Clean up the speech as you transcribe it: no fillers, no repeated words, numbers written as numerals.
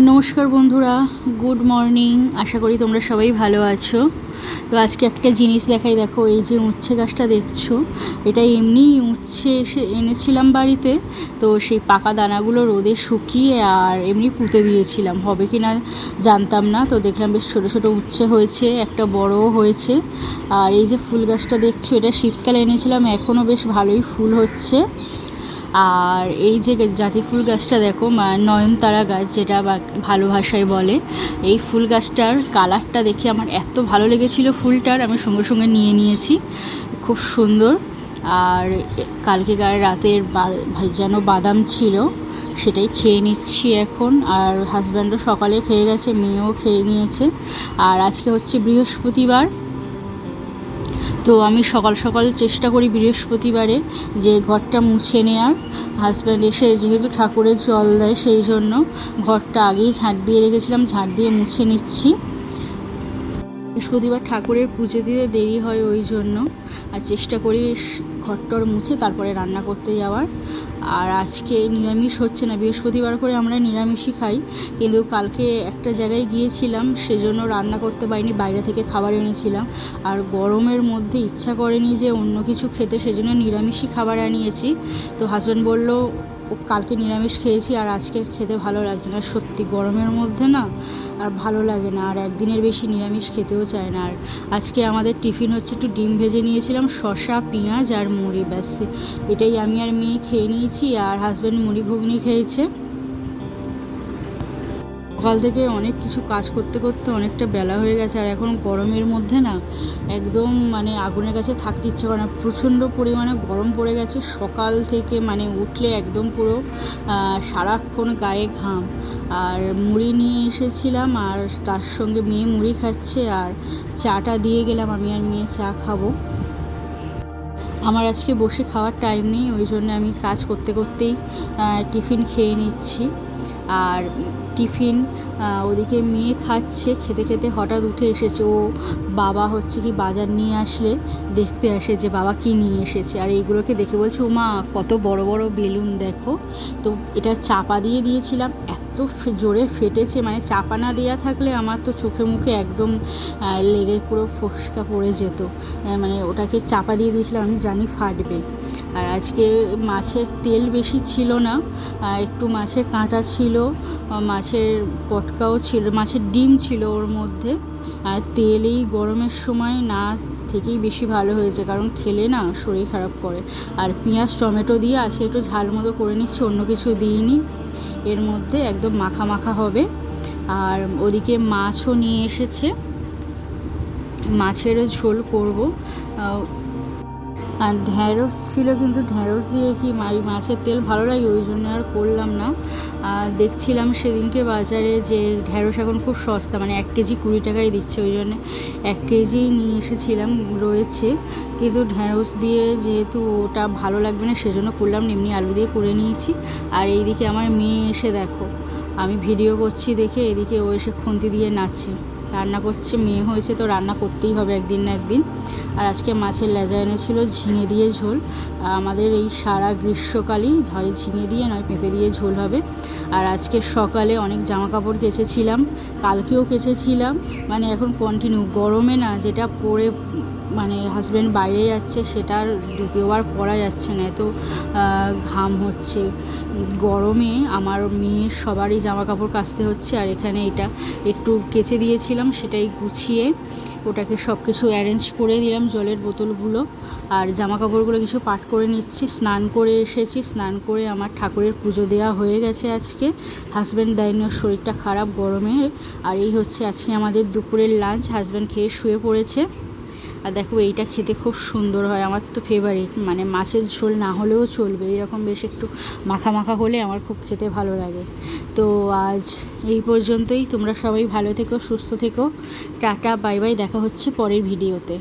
নমস্কার বন্ধুরা, good morning. আশা করি তোমরা সবাই ভালো আছো। তো আজকে একটা জিনিস দেখাই। দেখো, এই যে উচ্ছে গাছটা দেখছো, এটা এমনি উচ্ছে এনেছিলাম বাড়িতে। তো সেই পাকা দানাগুলো রোদে শুকিয়ে আর এমনি পুঁতে দিয়েছিলাম, হবে কি না জানতাম না। তো দেখলাম বেশ ছোটো ছোটো উচ্ছে হয়েছে, একটা বড়ও হয়েছে। আর এই যে ফুল গাছটা দেখছো, এটা শীতকালে এনেছিলাম, এখনও বেশ ভালোই ফুল হচ্ছে। আর এই যে জাতি ফুল গাছটা দেখো, নয়নতারা গাছ যেটা ভালো ভাষায় বলে, এই ফুল গাছটার কালারটা দেখে আমার এত ভালো লেগেছিল ফুলটার, আমি সঙ্গে সঙ্গে নিয়ে নিয়েছি। খুব সুন্দর। আর কালকে রাতের যেন বাদাম ছিল, সেটাই খেয়ে নিচ্ছি এখন। আর হাজব্যান্ডও সকালে খেয়ে গেছে, মেয়েও খেয়ে নিয়েছে। আর আজকে হচ্ছে বৃহস্পতিবার, তো আমি সকাল সকাল চেষ্টা করি বৃহস্পতিবারে যে ঘরটা মুছে নেওয়ার। হাজব্যান্ড এসে যেহেতু ঠাকুরের জল দেয়, সেই জন্য ঘরটা আগেই ঝাঁট দিয়ে রেখেছিলাম, ঝাঁট দিয়ে মুছে নিচ্ছি। বৃহস্পতিবার ঠাকুরের পুজো দিতে দেরি হয়, ওই জন্য আর চেষ্টা করি ঘরটর মুছে তারপরে রান্না করতে যাওয়ার। আর আজকে নিরামিষ হচ্ছে না, বৃহস্পতিবার করে আমরা নিরামিষই খাই, কিন্তু কালকে একটা জায়গায় গিয়েছিলাম, সেজন্য রান্না করতে পারিনি, বাইরে থেকে খাবার এনেছিলাম। আর গরমের মধ্যে ইচ্ছা করেনি যে অন্য কিছু খেতে, সেজন্য নিরামিষই খাবার আনিয়েছি। তো হাজব্যান্ড বলল, কালকে নিরামিষ খেয়েছি আর আজকে খেতে ভালো লাগছে না। সত্যি গরমের মধ্যে না আর ভালো লাগে না, আর একদিনের বেশি নিরামিষ খেতেও চায় না। আর আজকে আমাদের টিফিন হচ্ছে, একটু ডিম ভেজে নিয়েছিলাম, শসা, পেঁয়াজ আর মুড়ি, ব্যাস এটাই আমি আর মেয়ে খেয়ে নিয়েছি। আর হাজব্যান্ড মুড়ি ঘুগনি খেয়েছে। সকাল থেকে অনেক কিছু কাজ করতে করতে অনেকটা বেলা হয়ে গেছে। আর এখন গরমের মধ্যে না একদম আগুনের কাছে থাকতে ইচ্ছে করে না, প্রচণ্ড পরিমাণে গরম পড়ে গেছে সকাল থেকে। উঠলে একদম পুরো সারাক্ষণ গায়ে ঘাম। আর মুড়ি নিয়ে এসেছিলাম, আর তার সঙ্গে মেয়ে মুড়ি খাচ্ছে, আর চাটা দিয়ে গেলাম, আমি আর মেয়ে চা খাবো। আমার আজকে বসে খাওয়ার টাইম নেই, ওই জন্য আমি কাজ করতে করতেই টিফিন খেয়ে নিচ্ছি। আর টিফিন ওদিকে মেয়ে খাচ্ছে, খেতে খেতে হঠাৎ উঠে এসেছে। ও বাবা হচ্ছে কি বাজার নিয়ে আসলে দেখতে আসে যে বাবা কি নিয়ে এসেছে। আর এইগুলোকে দেখে বলছে, ও মা, কত বড় বড় বেলুন দেখো। তো এটা চাপা দিয়ে দিয়েছিলাম, এত জোরে ফেটেছে, চাপা না দেওয়া থাকলে আমার তো চোখে মুখে একদম লেগে পুরো ফোসকা পড়ে যেত। ওটাকে চাপা দিয়ে দিয়েছিলাম, আমি জানি ফাটবে। আর আজকে মাছের তেল বেশি ছিল না, একটু মাছের কাঁটা ছিল, মাছের পটকাও ছিল, মাছের ডিম ছিল ওর মধ্যে। আর তেল এই গরমের সময় না থেকেই বেশি ভালো হয়েছে, কারণ খেলে না শরীর খারাপ করে। আর পেঁয়াজ টমেটো দিয়ে আজকে একটু ঝাল মতো করে নিচ্ছি, অন্য কিছু দিইনি এর মধ্যে, একদম মাখা মাখা হবে। আর ওদিকে মাছও নিয়ে এসেছে, মাছেরও ঝোল করব। আর ঢ্যাঁড়স ছিল, কিন্তু ঢ্যাঁড়স দিয়ে কি মাছের তেল ভালো লাগে, ওই জন্য আর করলাম না। আর দেখছিলাম সেদিনকে বাজারে যে ঢ্যাঁড়স এখন খুব সস্তা, 1 কেজি 20 টাকায় দিচ্ছে, ওই জন্য 1 কেজি নিয়ে এসেছিলাম, রয়েছে। কিন্তু ঢ্যাঁড়স দিয়ে যেহেতু ওটা ভালো লাগবে না, সেজন্য করলাম না, এমনি আলু দিয়ে করে নিয়েছি। আর এইদিকে আমার মেয়ে এসে দেখো, আমি ভিডিও করছি দেখে এদিকে ও এসে খুন্তি দিয়ে নাচছে, রান্না করছে। মেয়ে হয়েছে তো রান্না করতেই হবে একদিন না একদিন। আর আজকে মাছের লেজা এনেছিল, ঝিঙে দিয়ে ঝোল। আমাদের এই সারা গ্রীষ্মকালই হয় ঝিঙে দিয়ে, নয় পেঁপে দিয়ে ঝোল হবে। আর আজকে সকালে অনেক জামা কাপড় কেচেছিলাম, কালকেও কেচেছিলাম। এখন কন্টিনিউ গরমে না, যেটা পরে হাজব্যান্ড বাইরে যাচ্ছে, সেটা আর দ্বিতীয়বার পরা যাচ্ছে না, এত ঘাম হচ্ছে গরমে। আমার মেয়ের সবারই জামা কাপড় কাচতে হচ্ছে। আর এখানে এটা একটু কেচে দিয়েছিলাম, সেটাই গুছিয়ে ওটাকে সব কিছু অ্যারেঞ্জ করে দিলাম, জলের বোতলগুলো। আর জামা কাপড়গুলো কিছু পাট করে নিচ্ছি। স্নান করে এসেছি, স্নান করে আমার ঠাকুরের পুজো দেওয়া হয়ে গেছে আজকে। হাজব্যান্ড দেয়নি, ওর শরীরটা খারাপ গরমে। আর এই হচ্ছে আজকে আমাদের দুপুরের লাঞ্চ। হাজব্যান্ড খেয়ে শুয়ে পড়েছে। আর দেখো, এইটা খেতে খুব সুন্দর হয়, আমার তো ফেভারিট। মাছের ঝোল না হলেও চলবে, এরকম বেশ একটু মাখা মাখা হলে আমার খুব খেতে ভালো লাগে। তো আজ এই পর্যন্তই। তোমরা সবাই ভালো থেকো, সুস্থ থেকো। টাটা, বাই বাই, দেখা হচ্ছে পরের ভিডিওতে।